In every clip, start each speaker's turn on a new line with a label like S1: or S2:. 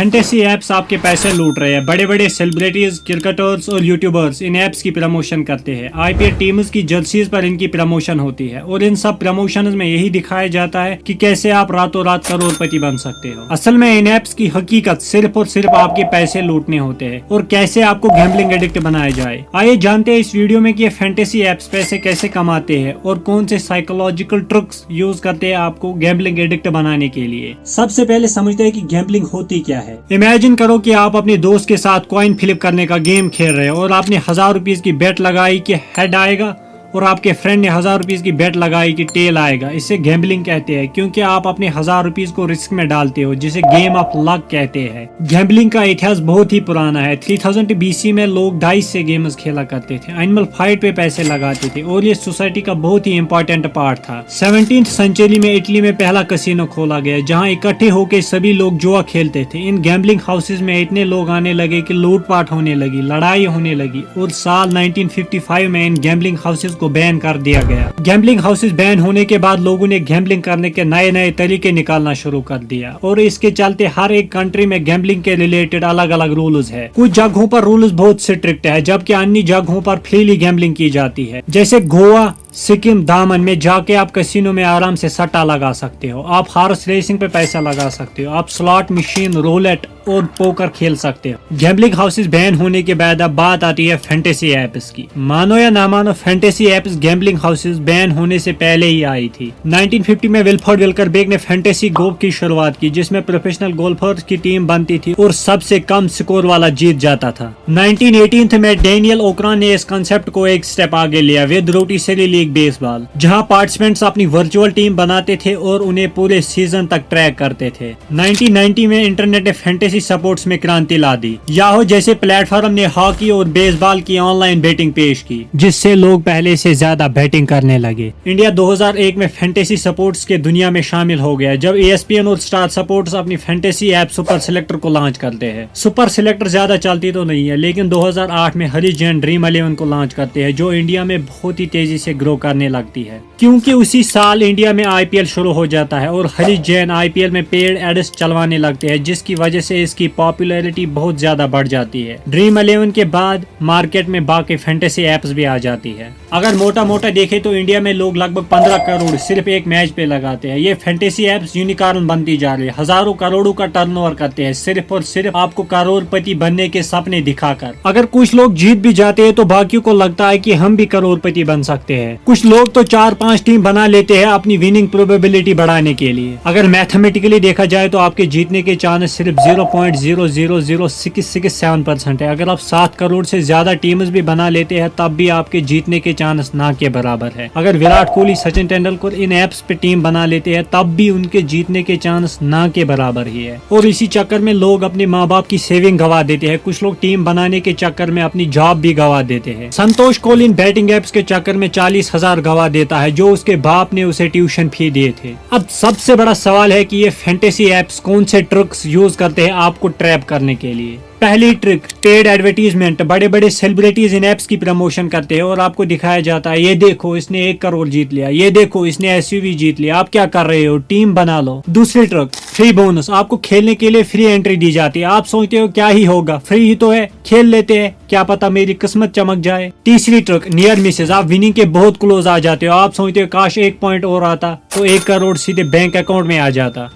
S1: Fantasy apps आपके पैसे लूट रहे हैं। बड़े बड़े सेलिब्रिटीज, क्रिकेटर्स और यूट्यूबर्स इन ऐप्स की प्रमोशन करते हैं। आईपीएल टीम्स की जर्सीज पर इनकी प्रमोशन होती है और इन सब प्रमोशंस में यही दिखाया जाता है कि कैसे आप रातों रात करोड़पति बन सकते हो। असल में इन ऐप्स की हकीकत सिर्फ और सिर्फ आपके पैसे लूटने होते हैं और कैसे आपको गैम्बलिंग एडिक्ट बनाया जाए। आइए जानते हैं इस वीडियो में कि ये फैंटेसी ऐप्स पैसे कैसे कमाते हैं और कौन से साइकोलॉजिकल ट्रिक्स यूज करते हैं आपको गैम्बलिंग एडिक्ट बनाने के लिए। सबसे पहले समझते हैं कि गैम्बलिंग होती क्या है। इमेजिन करो कि आप अपने दोस्त के साथ कॉइन फ्लिप करने का गेम खेल रहे हो और आपने 1000 रुपीज की बेट लगाई कि हेड आएगा और आपके फ्रेंड ने 1000 रुपीज की बेट लगाई कि टेल आएगा। इसे गैम्बलिंग कहते हैं क्योंकि आप अपने 1000 रुपीज को रिस्क में डालते हो, जिसे गेम ऑफ लक कहते हैं। गैम्बलिंग का इतिहास बहुत ही पुराना है। 3000 BC में लोग डाइस से गेम्स खेला करते थे, एनिमल फाइट पे पैसे लगाते थे और ये सोसाइटी का बहुत ही इंपॉर्टेंट पार्ट था। 17th सेंचुरी में इटली में पहला कैसीनो खोला गया जहाँ इकट्ठे होकर सभी लोग जुआ खेलते थे। इन गैम्बलिंग हाउसेज में इतने लोग आने लगे कि लूटपाट होने लगी, लड़ाई होने लगी और साल 1955 में इन गैम्बलिंग हाउसेज को बैन कर दिया गया। गैम्बलिंग हाउसेज बैन होने के बाद लोगों ने गैम्बलिंग करने के नए नए तरीके निकालना शुरू कर दिया और इसके चलते हर एक कंट्री में गैम्बलिंग के रिलेटेड अलग अलग रूल्स है। कुछ जगहों पर रूल्स बहुत स्ट्रिक्ट है जबकि अन्य जगहों पर फ्रीली गैम्बलिंग की जाती है। जैसे गोवा, सिक्किम, दामन में जाके आप कैसीनो में आराम से सट्टा लगा सकते हो, आप हॉर्स रेसिंग पे पैसा लगा सकते हो, आप स्लॉट मशीन, रोलेट और पोकर खेल सकते हो। गैम्बलिंग हाउसेज बैन होने के बाद अब बात आती है फैंटेसी ऐप्स की। मानो या ना मानो, fantasy apps gambling houses ban होने से पहले ही आई थी। 1950 में विल्फर्ड विल्करबेक ने फैंटेसी गोल्फ की शुरुआत की जिसमें प्रोफेशनल गोल्फर्स की टीम बनती थी और सबसे कम स्कोर वाला जीत जाता था। 1918 में डेनियल ओकरान ने इस कंसेप्ट को एक स्टेप आगे लिया विद रोटिसरी लीग बेसबॉल, जहां पार्टिसिपेंट्स अपनी वर्चुअल टीम बनाते थे और उन्हें पूरे सीजन तक ट्रैक करते थे। 1990 में इंटरनेट ने फैंटेसी सपोर्ट्स में क्रांति ला दी। याहू जैसे प्लेटफॉर्म ने हॉकी और बेसबॉल की ऑनलाइन बेटिंग पेश की जिससे लोग पहले से ज्यादा बैटिंग करने लगे। इंडिया 2001 में फैंटेसी सपोर्ट्स के दुनिया में शामिल हो गया जब ESPN और स्टार सपोर्ट्स अपनी फैंटेसी ऐप सुपर सिलेक्टर को लॉन्च करते हैं। सुपर सिलेक्टर ज्यादा चलती तो नहीं है लेकिन 2008 में हरीश जैन ड्रीम 11 को लॉन्च करते हैं जो इंडिया में बहुत ही तेजी से ग्रो करने लगती है क्योंकि उसी साल इंडिया में IPL शुरू हो जाता है और हरीश जैन IPL में पेड एड्स चलवाने लगते हैं जिसकी वजह से इसकी पॉपुलैरिटी बहुत ज्यादा बढ़ जाती है। ड्रीम 11 के बाद मार्केट में बाकी फैंटेसी ऐप्स भी आ जाती है। अगर मोटा मोटा देखे तो इंडिया में लोग लगभग 15 करोड़ सिर्फ एक मैच पे लगाते हैं। ये फैंटेसी ऐप्स यूनिकॉर्न बनती जा रही है, हजारों करोड़ों का टर्नओवर करते हैं सिर्फ और सिर्फ आपको करोड़पति बनने के सपने दिखाकर। अगर कुछ लोग जीत भी जाते हैं तो बाकियों को लगता है कि हम भी करोड़पति बन सकते हैं। कुछ लोग तो 4-5 टीम बना लेते हैं अपनी विनिंग प्रोबेबिलिटी बढ़ाने के लिए। अगर मैथमेटिकली देखा जाए तो आपके जीतने के चांस सिर्फ 0.0000667% है। अगर आप 7 करोड़ से ज्यादा टीम्स भी बना लेते हैं तब भी आपके जीतने के चांस ना के बराबर है। अगर विराट कोहली, सचिन तेंदुलकर इन ऐप्स पे टीम बना लेते हैं तब भी उनके जीतने के चांस ना के बराबर ही है। और इसी चक्कर में लोग अपने माँ बाप की सेविंग गवा देते हैं। कुछ लोग टीम बनाने के चक्कर में अपनी जॉब भी गवा देते हैं। संतोष कोहली इन बैटिंग ऐप्स के चक्कर में 40,000 गवा देता है जो उसके बाप ने उसे ट्यूशन फी दिए थे। अब सबसे बड़ा सवाल है कि ये फैंटेसी ऐप्स कौन से ट्रिक्स यूज करते हैं आपको ट्रैप करने के लिए। पहली ट्रिक, पेड एडवर्टीजमेंट। बड़े बड़े सेलिब्रिटीज इन ऐप्स की प्रमोशन करते हैं और आपको दिखाया जाता है ये देखो इसने 1 करोड़ जीत लिया, ये देखो इसने SUV जीत लिया, आप क्या कर रहे हो, टीम बना लो। दूसरी ट्रिक, फ्री बोनस। आपको खेलने के लिए फ्री एंट्री दी जाती है। आप सोचते हो क्या ही होगा, फ्री ही तो है, खेल लेते हैं, क्या पता मेरी किस्मत चमक जाए। तीसरी ट्रिक, नियर मिसेस। आप विनिंग के बहुत क्लोज आ जाते हो। आप सोचते हो काश 1 पॉइंट और आता तो 1 करोड़ सीधे बैंक अकाउंट में आ जाता।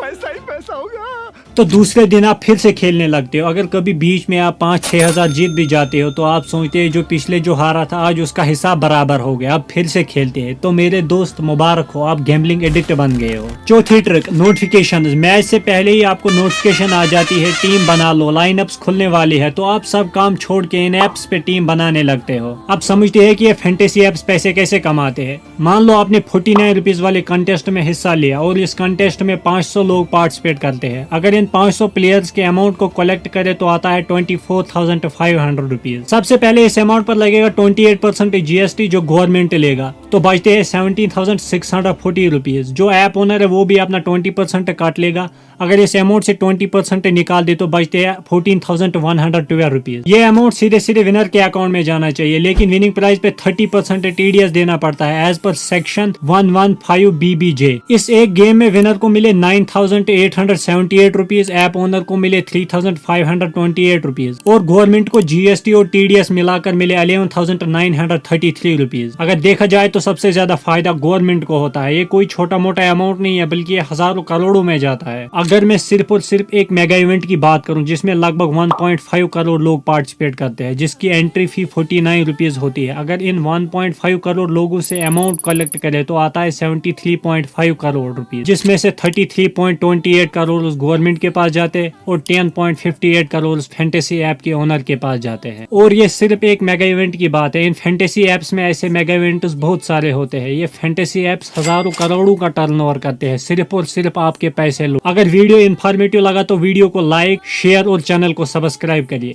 S2: पैसा ही पैसा होगा।
S1: तो दूसरे दिन आप फिर से खेलने लगते हो। अगर कभी बीच में आप 5-6 हजार जीत भी जाते हो तो आप सोचते हैं जो पिछले जो हारा था आज उसका हिसाब बराबर हो गया, अब फिर से खेलते हैं। तो मेरे दोस्त मुबारक हो, आप गैम्बलिंग एडिक्ट बन गए हो। चौथी ट्रिक, नोटिफिकेशन। मैच से पहले ही आपको नोटिफिकेशन आ जाती है टीम बना लो, लाइनअप्स खुलने वाली है, तो आप सब काम छोड़ के इन एप्स पे टीम बनाने लगते हो। अब समझते हैं कि ये फैंटेसी एप्स पैसे कैसे कमाते हैं। मान लो आपने 49 रुपीज वाले कंटेस्ट में हिस्सा लिया और इस कंटेस्ट में 500 लोग पार्टिसिपेट करते हैं। अगर इन 500 प्लेयर्स के अमाउंट को कलेक्ट करे तो आता है 24,500 रुपीज। सबसे पहले इस अमाउंट पर लगेगा 28% GST जो गवर्नमेंट लेगा, तो बचते हैं 17,640 रुपीज। जो ऐप ओनर है वो भी अपना 20% काट लेगा। अगर इस अमाउंट से 20% निकाल दे तो बचते हैं 14,112 रुपीज। ये अमाउंट सीधे सीधे विनर के अकाउंट में जाना चाहिए, लेकिन विनिंग प्राइस पे 30% TDS देना पड़ता है एज पर सेक्शन 115 BBJ। इस एक गेम में विनर को मिले 9,878 रुपीज, ऐप ओनर को मिले 3,528 रुपीज और गवर्नमेंट को GST और TDS मिलाकर मिले 11,933 रुपीज। अगर देखा जाए तो सबसे ज्यादा फायदा गवर्नमेंट को होता है। ये कोई छोटा मोटा अमाउंट नहीं है, बल्कि ये हजारों करोड़ों में जाता है। अगर मैं सिर्फ और सिर्फ एक मेगा इवेंट की बात करूं जिसमें लगभग 1.5 करोड़ लोग पार्टिसिपेट करते हैं, जिसकी एंट्री फी 49 रुपीज होती है, अगर इन 1.5 करोड़ लोगों से अमाउंट कलेक्ट करे तो आता है 73.5 करोड़ रुपीज, जिसमें से 33.28 करोड़ उस गवर्नमेंट के पास जाते हैं और 10.58 करोड़ उस फैंटेसी ऐप के ओनर के पास जाते हैं। और ये सिर्फ एक मेगा इवेंट की बात है। इन फैंटेसी एप्स में ऐसे मेगा इवेंट्स बहुत सारे होते हैं। ये फैंटेसी एप्स हजारों करोड़ों का टर्नओवर करते हैं सिर्फ और सिर्फ आपके पैसे लो। अगर वीडियो इन्फॉर्मेटिव लगा तो वीडियो को लाइक, शेयर और चैनल को सब्सक्राइब करिए।